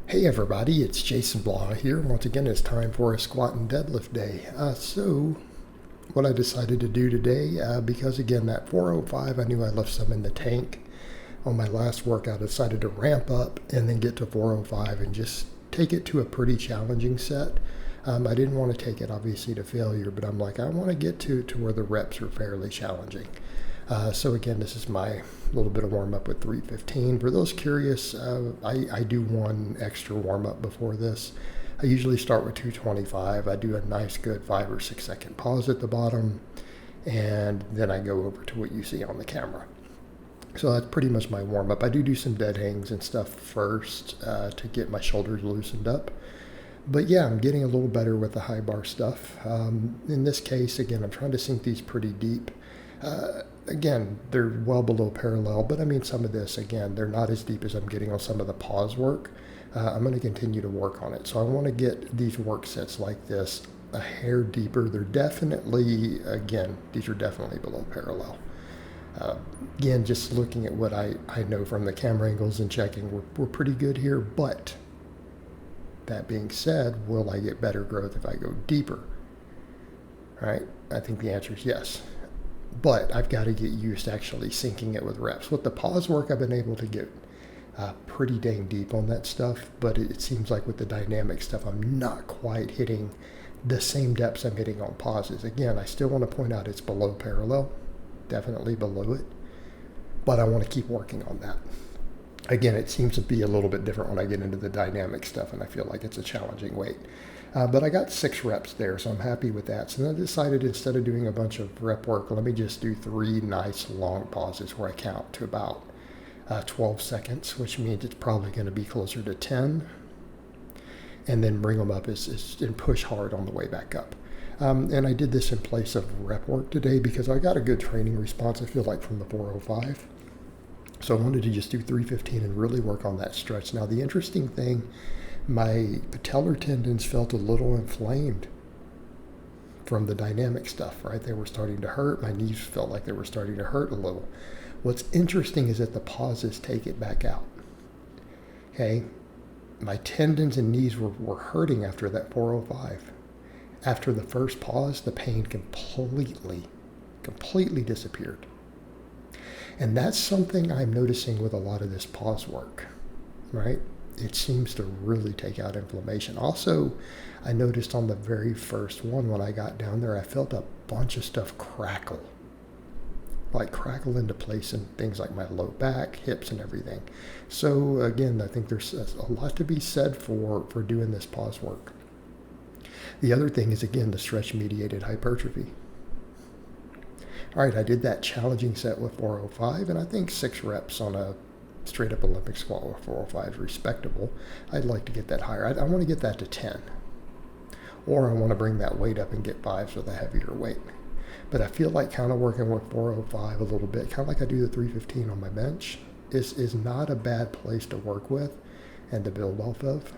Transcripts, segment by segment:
Hey everybody, it's Jason Blaha here. Once again, it's time for a squat and deadlift day. So what I decided to do today, because again, that 405, I knew I left some in the tank. On my last workout, I decided to ramp up and then get to 405 and just take it to a pretty challenging set. I didn't want to take it obviously to failure, but I'm like, I want to get to where the reps are fairly challenging. So again, this is my little bit of warm up with 315. For those curious, I do one extra warm up before this. I usually start with 225. I do a nice good 5 or 6 second pause at the bottom, and then I go over to what you see on the camera. So that's pretty much my warm up. I do some dead hangs and stuff first to get my shoulders loosened up. But yeah, I'm getting a little better with the high bar stuff. In this case, again, I'm trying to sink these pretty deep. Again, they're well below parallel, but I mean, some of this, again, they're not as deep as I'm getting on some of the pause work. I'm going to continue to work on it. So I want to get these work sets like this a hair deeper. They're definitely, again, these are definitely below parallel. Again, just looking at what I know from the camera angles and checking, we're pretty good here. But that being said, will I get better growth if I go deeper? Right? I think the answer is yes. But I've got to get used to actually syncing it with reps. With the pause work, I've been able to get pretty dang deep on that stuff, but it seems like with the dynamic stuff, I'm not quite hitting the same depths I'm hitting on pauses. Again, I still want to point out it's below parallel, definitely below it, but I want to keep working on that. Again, it seems to be a little bit different when I get into the dynamic stuff, and I feel like it's a challenging weight. But I got 6 reps there, so I'm happy with that. So then I decided instead of doing a bunch of rep work, let me just do 3 nice long pauses where I count to about 12 seconds, which means it's probably going to be closer to 10. And then bring them up and push hard on the way back up. And I did this in place of rep work today because I got a good training response, I feel like, from the 405. So I wanted to just do 315 and really work on that stretch. Now, the interesting thing, my patellar tendons felt a little inflamed from the dynamic stuff, right? They were starting to hurt. My knees felt like they were starting to hurt a little. What's interesting is that the pauses take it back out. Okay? My tendons and knees were hurting after that 405. After the first pause, the pain completely disappeared. And that's something I'm noticing with a lot of this pause work, right? It seems to really take out inflammation. Also, I noticed on the very first one when I got down there, I felt a bunch of stuff crackle into place in things like my low back, hips, and everything. So again, I think there's a lot to be said for doing this pause work. The other thing is, again, the stretch-mediated hypertrophy. All right, I did that challenging set with 405, and I think 6 reps on a straight-up Olympic squat with 405 is respectable. I'd like to get that higher. I want to get that to 10. Or I want to bring that weight up and get 5s with a heavier weight. But I feel like kind of working with 405 a little bit, kind of like I do the 315 on my bench, is not a bad place to work with and to build off of.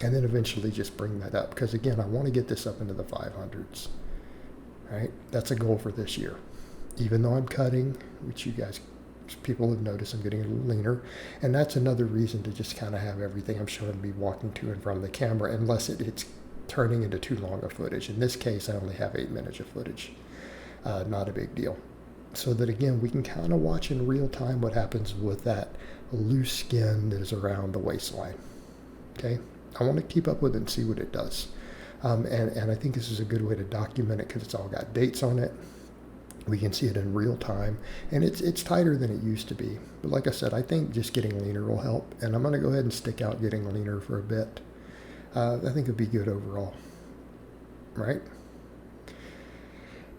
And then eventually just bring that up. Because again, I want to get this up into the 500s. Right? That's a goal for this year. Even though I'm cutting, which people have noticed, I'm getting a little leaner. And that's another reason to just kind of have everything I'm showing me walking to and from the camera, unless it's turning into too long of footage. In this case, I only have 8 minutes of footage. Not a big deal. So that, again, we can kind of watch in real time what happens with that loose skin that is around the waistline. Okay? I want to keep up with it and see what it does. And I think this is a good way to document it because it's all got dates on it. We can see it in real time, and it's tighter than it used to be. But like I said, I think just getting leaner will help, and I'm going to go ahead and stick out getting leaner for a bit. I think it'd be good overall, right?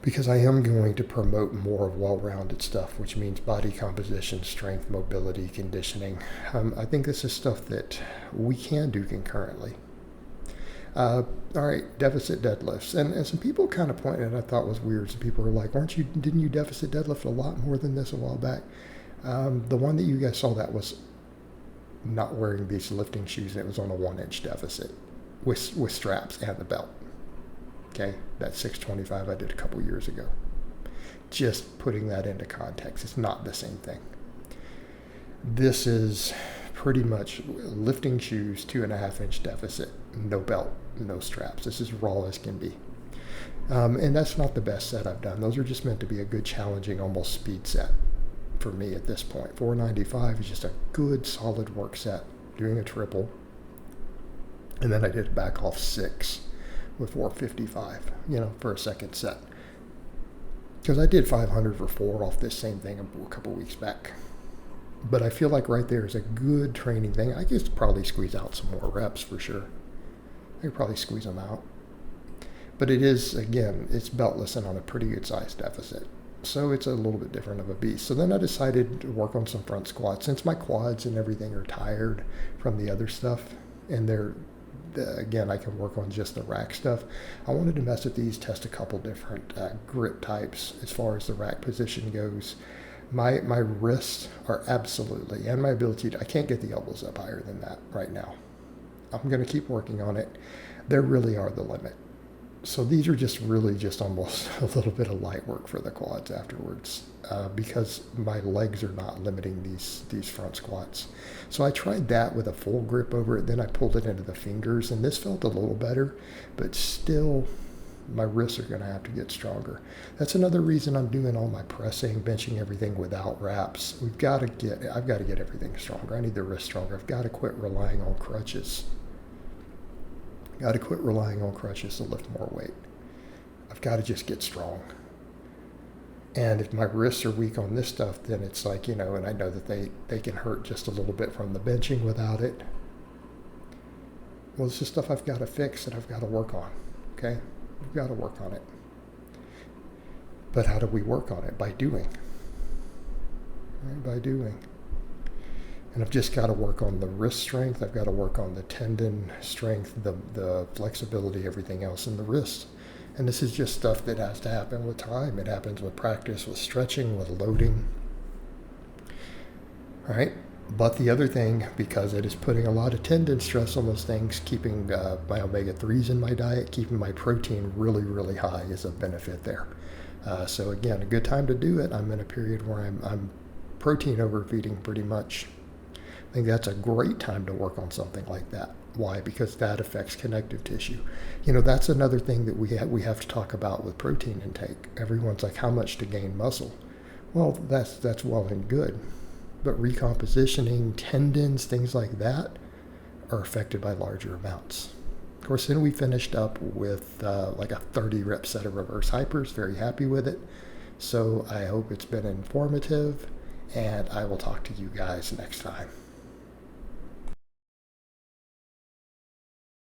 Because I am going to promote more of well-rounded stuff, which means body composition, strength, mobility, conditioning. I think this is stuff that we can do concurrently. All right, deficit deadlifts. And some people kind of pointed, I thought was weird. Some people were like, didn't you deficit deadlift a lot more than this a while back? The one that you guys saw that was not wearing these lifting shoes, and it was on a 1-inch deficit with straps and the belt. Okay, that 625 I did a couple years ago. Just putting that into context, it's not the same thing. This is pretty much lifting shoes, 2.5 inch deficit, no belt, no straps. This is raw as can be. And that's not the best set I've done. Those are just meant to be a good, challenging, almost speed set for me at this point. 495 is just a good, solid work set, doing a triple. And then I did a back off 6 with 455, for a second set. Because I did 500 for 4 off this same thing a couple weeks back. But I feel like right there is a good training thing. I could probably squeeze out some more reps for sure. I could probably squeeze them out. But it is, again, it's beltless and on a pretty good size deficit. So it's a little bit different of a beast. So then I decided to work on some front squats. Since my quads and everything are tired from the other stuff, and again, I can work on just the rack stuff. I wanted to mess with these, test a couple different grip types as far as the rack position goes. My wrists are absolutely, and my ability to, I can't get the elbows up higher than that right now. I'm going to keep working on it. They really are the limit. So these are just almost a little bit of light work for the quads afterwards, because my legs are not limiting these front squats. So I tried that with a full grip over it. Then I pulled it into the fingers, and this felt a little better, but still my wrists are going to have to get stronger. That's another reason I'm doing all my pressing, benching, everything without wraps. I've got to get everything stronger. I need the wrist stronger. I've got to quit relying on crutches. Got to quit relying on crutches to lift more weight. I've got to just get strong. And if my wrists are weak on this stuff, then it's like, and I know that they can hurt just a little bit from the benching without it. Well, this is stuff I've got to fix and I've got to work on. Okay? We've got to work on it. But how do we work on it? By doing. Right? By doing. And I've just got to work on the wrist strength. I've got to work on the tendon strength, the flexibility, everything else in the wrist. And this is just stuff that has to happen with time. It happens with practice, with stretching, with loading. All right. But the other thing, because it is putting a lot of tendon stress on those things, keeping my omega-3s in my diet, keeping my protein really, really high is a benefit there. So again, a good time to do it. I'm in a period where I'm protein overfeeding pretty much. I think that's a great time to work on something like that. Why? Because that affects connective tissue. That's another thing that we have to talk about with protein intake. Everyone's like, how much to gain muscle? Well, that's well and good. But recompositioning, tendons, things like that are affected by larger amounts. Of course, then we finished up with like a 30 rep set of reverse hypers. Very happy with it. So I hope it's been informative, and I will talk to you guys next time.